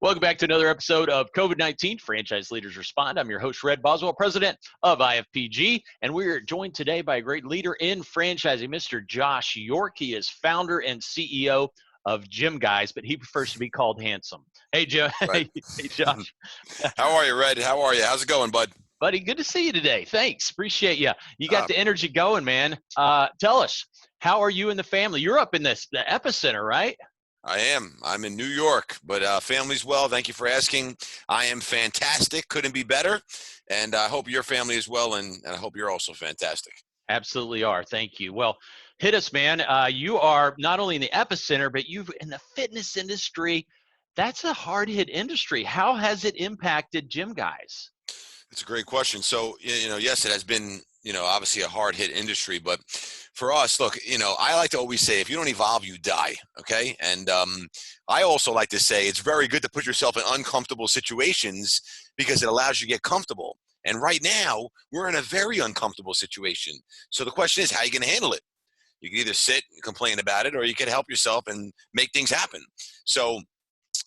Welcome back to another episode of COVID-19 Franchise Leaders Respond. I'm your host, Red Boswell, president of IFPG, and we're joined today by a great leader in franchising, Mr. Josh York. He is founder and CEO of GYMGUYZ, but he prefers to be called Handsome. Hey, Joe. Right. Hey, Josh. How are you, Red? How are you? How's it going, bud? Buddy, good to see you today. Thanks. Appreciate you. You got the energy going, man. Tell us, how are you and the family? You're up in the epicenter, right? I am. I'm in New York, but family's well. Thank you for asking. I am fantastic. Couldn't be better. And I hope your family is well, and I hope you're also fantastic. Absolutely are. Thank you. Well, hit us, man. You are not only in the epicenter, but you've in the fitness industry. That's a hard hit industry. How has it impacted GYMGUYZ? It's a great question. So, yes, it has been, obviously a hard hit industry, but for us, look, I like to always say, if you don't evolve, you die. Okay. And I also like to say it's very good to put yourself in uncomfortable situations because it allows you to get comfortable. And right now we're in a very uncomfortable situation. So the question is, how are you going to handle it? You can either sit and complain about it, or you can help yourself and make things happen. So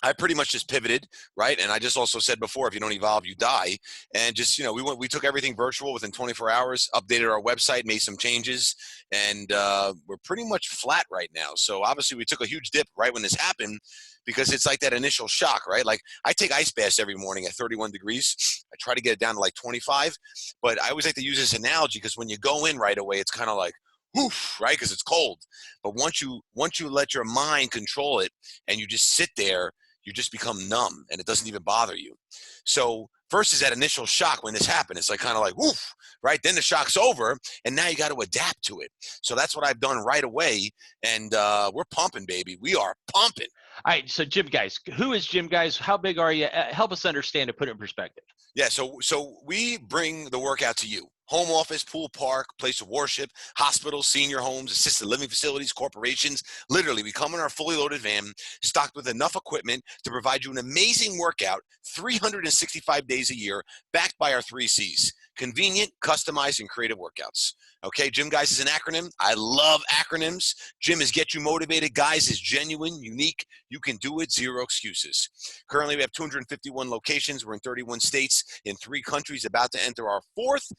I pretty much just pivoted, right? And I just also said before, if you don't evolve, you die. And just, we took everything virtual within 24 hours, updated our website, made some changes, and we're pretty much flat right now. So obviously we took a huge dip right when this happened because it's like that initial shock, right? Like I take ice baths every morning at 31 degrees. I try to get it down to like 25, but I always like to use this analogy because when you go in right away, it's kind of like, woof, right? Because it's cold. But once you let your mind control it and you just sit there, you just become numb and it doesn't even bother you. So first is that initial shock when this happened. It's like kind of like, woof, right? Then the shock's over and now you got to adapt to it. So that's what I've done right away. And we're pumping, baby. We are pumping. All right. So GYMGUYZ, who is GYMGUYZ? How big are you? Help us understand and put it in perspective. Yeah. So we bring the workout to you. Home office, pool, park, place of worship, hospitals, senior homes, assisted living facilities, corporations. Literally, we come in our fully loaded van, stocked with enough equipment to provide you an amazing workout 365 days a year, backed by our 3 C's. Convenient, customized, and creative workouts. Okay, GYMGUYZ is an acronym. I love acronyms. Gym is get you motivated. Guys is genuine, unique. You can do it, zero excuses. Currently, we have 251 locations. We're in 31 states, in 3 countries, about to enter our 4th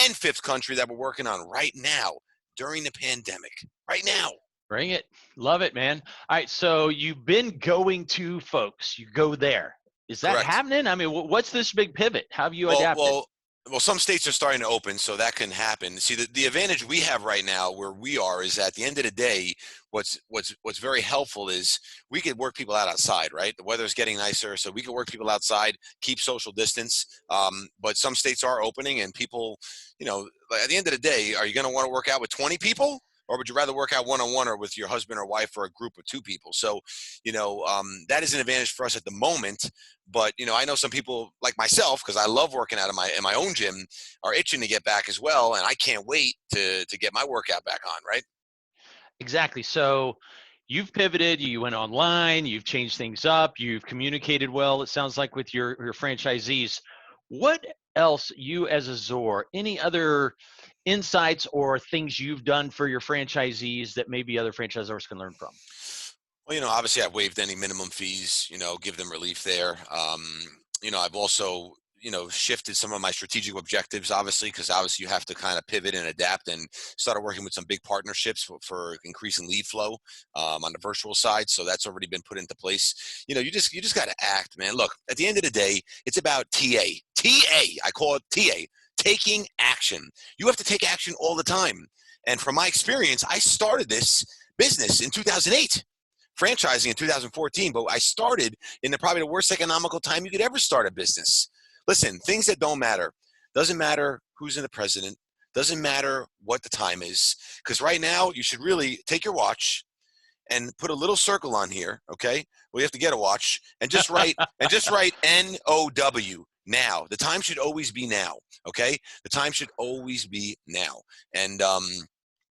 and 5th country that we're working on right now during the pandemic. Right now. Bring it. Love it, man. All right. So you've been going to folks. You go there. Is that Correct. happening? I mean, what's this big pivot? How have you adapted? Well, some states are starting to open, so that can happen. See, the advantage we have right now where we are is at the end of the day, what's very helpful is we could work people out outside, right? The weather's getting nicer, so we can work people outside, keep social distance. But some states are opening, and people, at the end of the day, are you going to want to work out with 20 people? Or would you rather work out one-on-one or with your husband or wife or a group of 2 people? So, that is an advantage for us at the moment. But, I know some people like myself, because I love working out in my own gym, are itching to get back as well. And I can't wait to get my workout back on, right? Exactly. So you've pivoted, you went online, you've changed things up, you've communicated well, it sounds like, with your franchisees. What else, you as a Zor, any other insights or things you've done for your franchisees that maybe other franchisors can learn from? Well, obviously I've waived any minimum fees, give them relief there. I've also, shifted some of my strategic objectives, obviously, because obviously you have to kind of pivot and adapt, and started working with some big partnerships for increasing lead flow on the virtual side. So that's already been put into place. You just got to act, man. Look, at the end of the day, it's about TA. I call it TA, taking action. You have to take action all the time. And from my experience, I started this business in 2008. Franchising in 2014, but I started in probably the worst economical time you could ever start a business. Listen, things that don't matter. Doesn't matter who's in the president. Doesn't matter what the time is. Because right now, you should really take your watch and put a little circle on here, okay? Well, you have to get a watch, and just write NOW, now. The time should always be now, okay? The time should always be now. And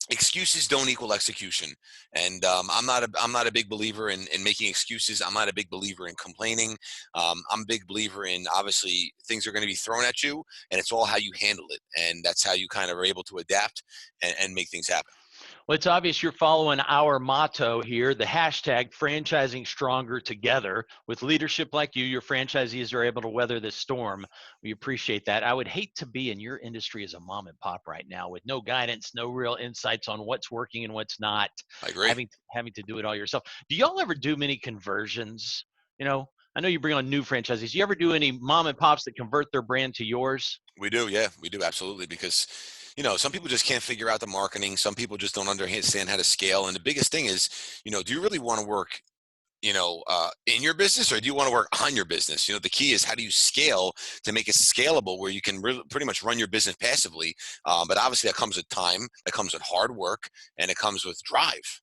excuses don't equal execution. And I'm not a big believer in making excuses. I'm not a big believer in complaining. I'm a big believer in, obviously, things are going to be thrown at you, and it's all how you handle it. And that's how you kind of are able to adapt and make things happen. Well, it's obvious you're following our motto here, the hashtag franchising stronger together. With leadership like you, your franchisees are able to weather this storm. We appreciate that. I would hate to be in your industry as a mom and pop right now with no guidance, no real insights on what's working and what's not, I agree. having to do it all yourself. Do y'all ever do many conversions? You know, I know you bring on new franchisees. Do you ever do any mom and pops that convert their brand to yours? We do, yeah, we do absolutely because some people just can't figure out the marketing. Some people just don't understand how to scale. And the biggest thing is, do you really want to work, in your business, or do you want to work on your business? The key is how do you scale to make it scalable where you can pretty much run your business passively. But obviously that comes with time, that comes with hard work, and it comes with drive.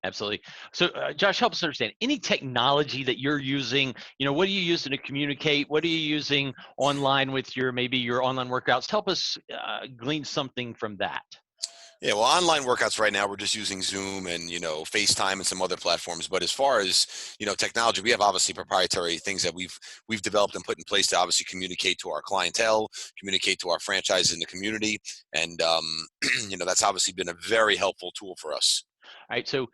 Absolutely. So, Josh, help us understand any technology that you're using. What are you using to communicate? What are you using online with maybe your online workouts? Help us glean something from that. Yeah, well, online workouts right now, we're just using Zoom and, FaceTime and some other platforms. But as far as, technology, we have obviously proprietary things that we've developed and put in place to obviously communicate to our clientele, communicate to our franchises in the community. And, that's obviously been a very helpful tool for us. All right. So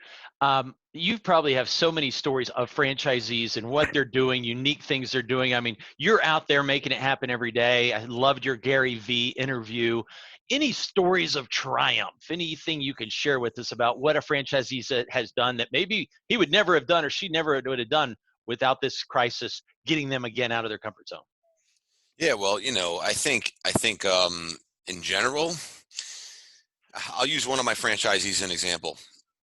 you probably have so many stories of franchisees and what they're doing, unique things they're doing. I mean, you're out there making it happen every day. I loved your Gary V interview. Any stories of triumph, anything you can share with us about what a franchisee has done that maybe he would never have done or she never would have done without this crisis getting them again out of their comfort zone? Yeah, well, I think in general, I'll use one of my franchisees as an example.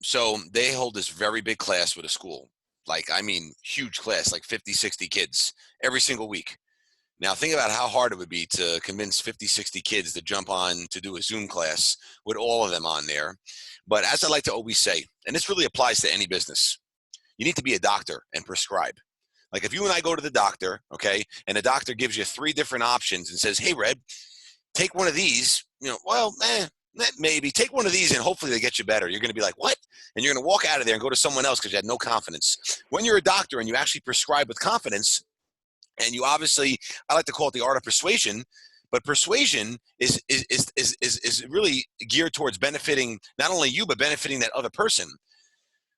So they hold this very big class with a school, like, I mean, huge class, like 50, 60 kids every single week. Now, think about how hard it would be to convince 50, 60 kids to jump on to do a Zoom class with all of them on there. But as I like to always say, and this really applies to any business, you need to be a doctor and prescribe. Like if you and I go to the doctor, okay, and the doctor gives you 3 different options and says, hey, Red, take one of these, maybe take one of these and hopefully they get you better. You're going to be like, what? And you're going to walk out of there and go to someone else because you had no confidence. When you're a doctor and you actually prescribe with confidence, and you obviously, I like to call it the art of persuasion, but persuasion is really geared towards benefiting not only you, but benefiting that other person.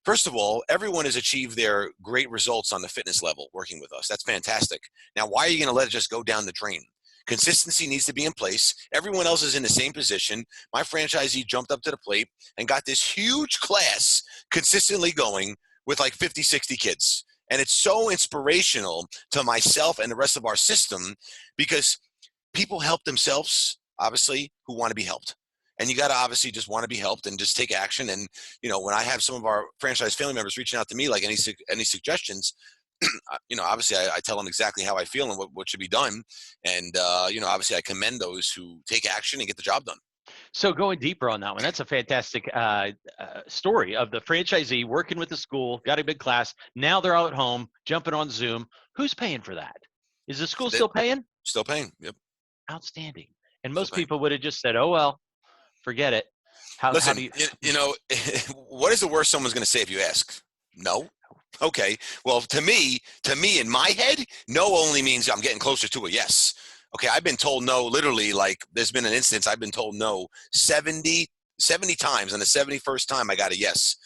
First of all, everyone has achieved their great results on the fitness level working with us. That's fantastic. Now, why are you going to let it just go down the drain? Consistency needs to be in place. Everyone else is in the same position. My franchisee jumped up to the plate and got this huge class consistently going with like 50, 60 kids. And it's so inspirational to myself and the rest of our system because people help themselves, obviously, who want to be helped. And you got to obviously just want to be helped and just take action. And, when I have some of our franchise family members reaching out to me, like any suggestions, obviously I tell them exactly how I feel and what should be done. And, obviously I commend those who take action and get the job done. So going deeper on that one, that's a fantastic story of the franchisee working with the school, got a big class. Now they're all at home, jumping on Zoom. Who's paying for that? Is the school still paying? Still paying. Yep. Outstanding. And Still most paying. people would have just said, oh, well, forget it. How Listen, do you? what is the worst someone's going to say if you ask? No. Okay. Well, to me, in my head, no only means I'm getting closer to a yes. Okay. I've been told no, literally, like there's been an instance I've been told no 70 times. And the 71st time I got a yes.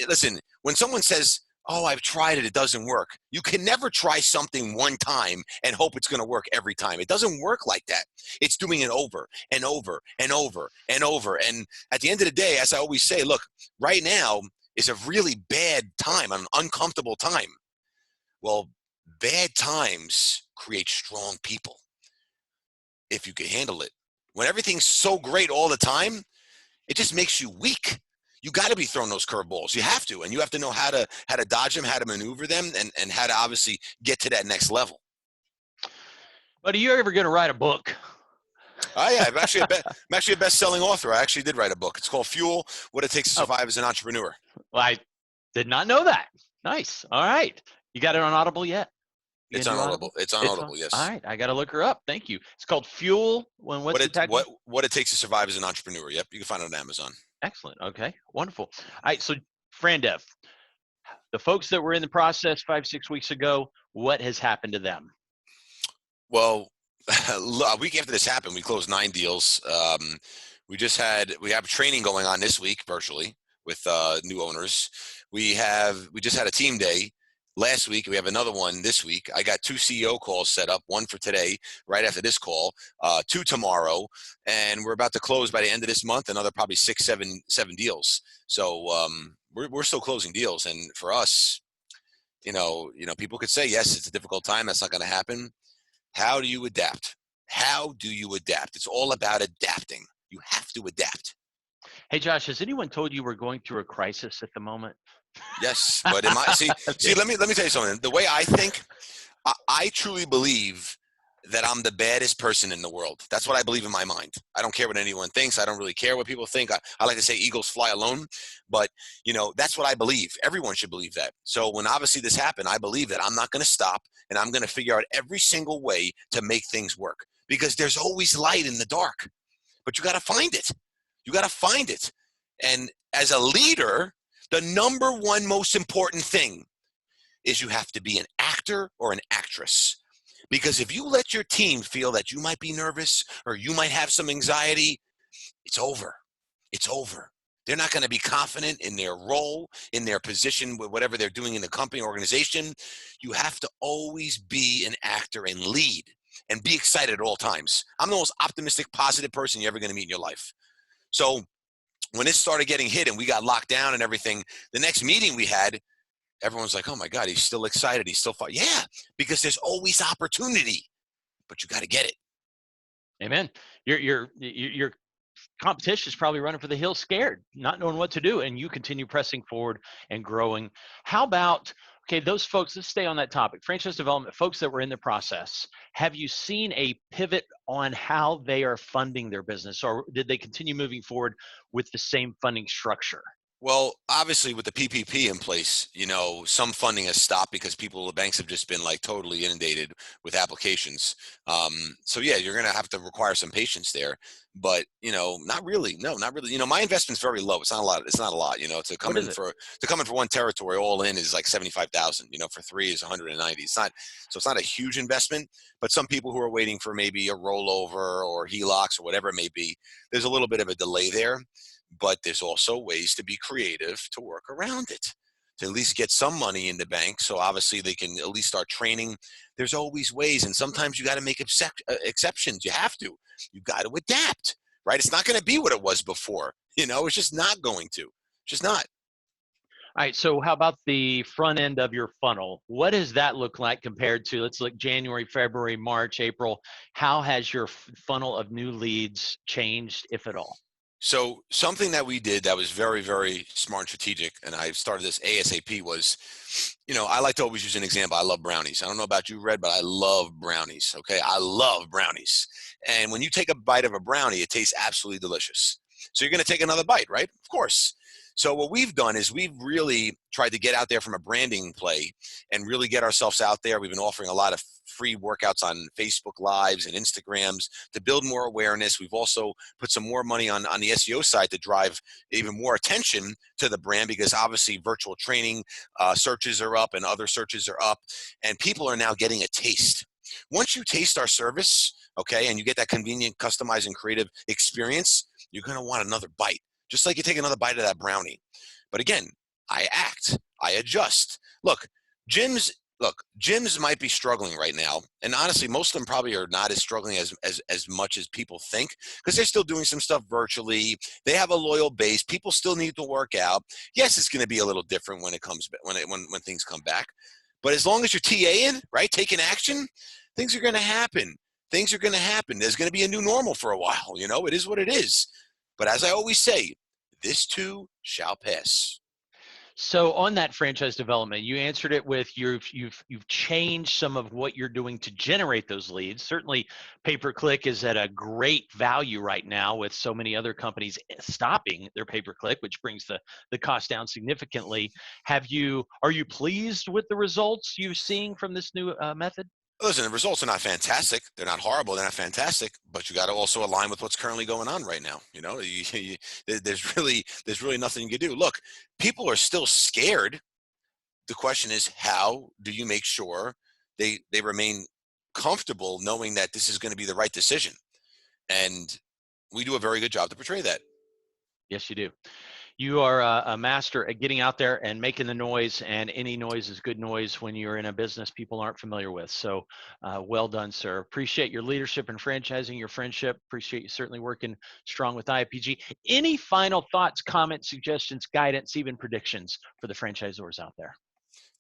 Listen, when someone says, oh, I've tried it, it doesn't work. You can never try something one time and hope it's going to work every time. It doesn't work like that. It's doing it over and over and over and over. And at the end of the day, as I always say, look, right now is a really bad time, an uncomfortable time. Well, bad times create strong people if you can handle it. When everything's so great all the time, it just makes you weak. You got to be throwing those curveballs. You have to, and you have to know how to dodge them, how to maneuver them, and how to obviously get to that next level. But are you ever going to write a book? Oh yeah, I'm actually a best-selling author. I actually did write a book. It's called Fuel: What It Takes to Survive as an Entrepreneur. Well, I did not know that. Nice. All right. You got it on Audible yet? It's on Audible. It's on Audible. Yes. All right. I got to look her up. Thank you. It's called Fuel. What it takes to survive as an entrepreneur. Yep. You can find it on Amazon. Excellent. Okay. Wonderful. All right. So, Frandev, the folks that were in the process 5-6 weeks ago, what has happened to them? Well, a week after this happened, we closed 9 deals. We have training going on this week virtually with new owners. We just had a team day last week. We have another one this week. I got 2 CEO calls set up, one for today, right after this call, 2 tomorrow, and we're about to close by the end of this month another probably 6, 7 deals. So we're still closing deals, and for us, people could say yes, it's a difficult time. That's not going to happen. How do you adapt? How do you adapt? It's all about adapting. You have to adapt. Hey, Josh, has anyone told you we're going through a crisis at the moment? Yes, but in my see, Okay. let me tell you something. The way I think, I truly believe that I'm the baddest person in the world. That's what I believe in my mind. I don't care what anyone thinks. I don't really care what people think. I like to say eagles fly alone, but that's what I believe. Everyone should believe that. So when obviously this happened, I believe that I'm not going to stop, and I'm going to figure out every single way to make things work, because there's always light in the dark, but you got to find it. You got to find it. And as a leader, the number one most important thing is you have to be an actor or an actress. Because if you let your team feel that you might be nervous or you might have some anxiety, it's over. It's over. They're not going to be confident in their role, in their position, with whatever they're doing in the company or organization. You have to always be an actor and lead and be excited at all times. I'm the most optimistic, positive person you're ever going to meet in your life. So when it started getting hit and we got locked down and everything, the next meeting we had, everyone's like, oh my God, he's still excited. He's still fun. Yeah, because there's always opportunity, but you got to get it. Amen. Your competition is probably running for the hills scared, not knowing what to do, and you continue pressing forward and growing. How about, okay, those folks, let's stay on that topic, franchise development, folks that were in the process, have you seen a pivot on how they are funding their business, or did they continue moving forward with the same funding structure? Well, obviously with the PPP in place, some funding has stopped because the banks have just been like totally inundated with applications. So yeah, you're going to have to require some patience there, but not really. No, not really. My investment's very low. It's not a lot. It's not a lot, What is it? to come in for one territory all in is like 75,000, for 3 is 190. It's not a huge investment, but some people who are waiting for maybe a rollover or HELOCs or whatever it may be, there's a little bit of a delay there. But there's also ways to be creative to work around it, to at least get some money in the bank. So obviously they can at least start training. There's always ways. And sometimes you got to make exceptions. You have to. You got to adapt, right? It's not going to be what it was before. It's just not going to. It's just not. All right, so how about the front end of your funnel? What does that look like compared to, let's look January, February, March, April? How has your funnel of new leads changed, if at all? So something that we did that was very, very smart and strategic, and I started this ASAP, was, I like to always use an example. I love brownies. I don't know about you, Red, but I love brownies. Okay. I love brownies. And when you take a bite of a brownie, it tastes absolutely delicious. So you're going to take another bite, right? Of course. So what we've done is we've really tried to get out there from a branding play and really get ourselves out there. We've been offering a lot of free workouts on Facebook Lives and Instagrams to build more awareness. We've also put some more money on the SEO side to drive even more attention to the brand, because obviously virtual training searches are up and other searches are up, and people are now getting a taste. Once you taste our service, okay, and you get that convenient, customized, and creative experience, you're going to want another bite, just like you take another bite of that brownie. But again, I act, I adjust. Gyms might be struggling right now, and honestly, most of them probably are not as struggling as much as people think, because they're still doing some stuff virtually. They have a loyal base. People still need to work out. Yes, it's going to be a little different when when things come back, but as long as you're TAing, right, taking action, things are going to happen. Things are going to happen. There's going to be a new normal for a while. It is what it is. But as I always say, this too shall pass. So on that franchise development, you answered it with you've changed some of what you're doing to generate those leads. Certainly, pay-per-click is at a great value right now, with so many other companies stopping their pay-per-click, which brings the cost down significantly. Are you pleased with the results you're seeing from this new method? Listen, the results are not fantastic. They're not horrible. They're not fantastic. But you got to also align with what's currently going on right now. There's really nothing you can do. Look, people are still scared. The question is, how do you make sure they remain comfortable knowing that this is going to be the right decision? And we do a very good job to portray that. Yes, you do. You are a master at getting out there and making the noise, and any noise is good noise when you're in a business people aren't familiar with. So well done, sir. Appreciate your leadership and franchising, your friendship. Appreciate you certainly working strong with IFPG. Any final thoughts, comments, suggestions, guidance, even predictions for the franchisors out there?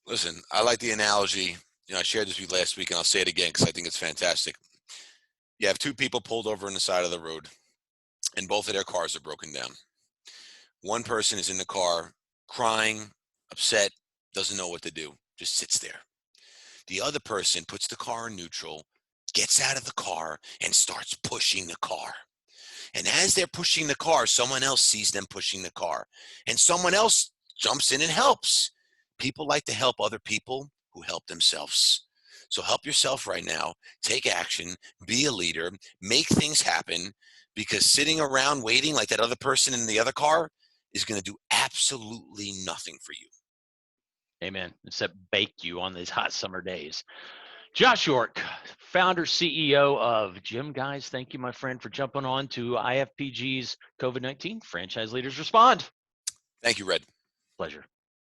Listen, I like the analogy. I shared this with you last week, and I'll say it again because I think it's fantastic. You have two people pulled over on the side of the road, and both of their cars are broken down. One person is in the car crying, upset, doesn't know what to do, just sits there. The other person puts the car in neutral, gets out of the car, and starts pushing the car. And as they're pushing the car, someone else sees them pushing the car, and someone else jumps in and helps. People like to help other people who help themselves. So help yourself right now. Take action, be a leader, make things happen, because sitting around waiting like that other person in the other car is going to do absolutely nothing for you. Amen. Except bake you on these hot summer days. Josh York, founder, CEO of GYMGUYZ. Thank you, my friend, for jumping on to IFPG's COVID-19 Franchise Leaders Respond. Thank you, Red. Pleasure.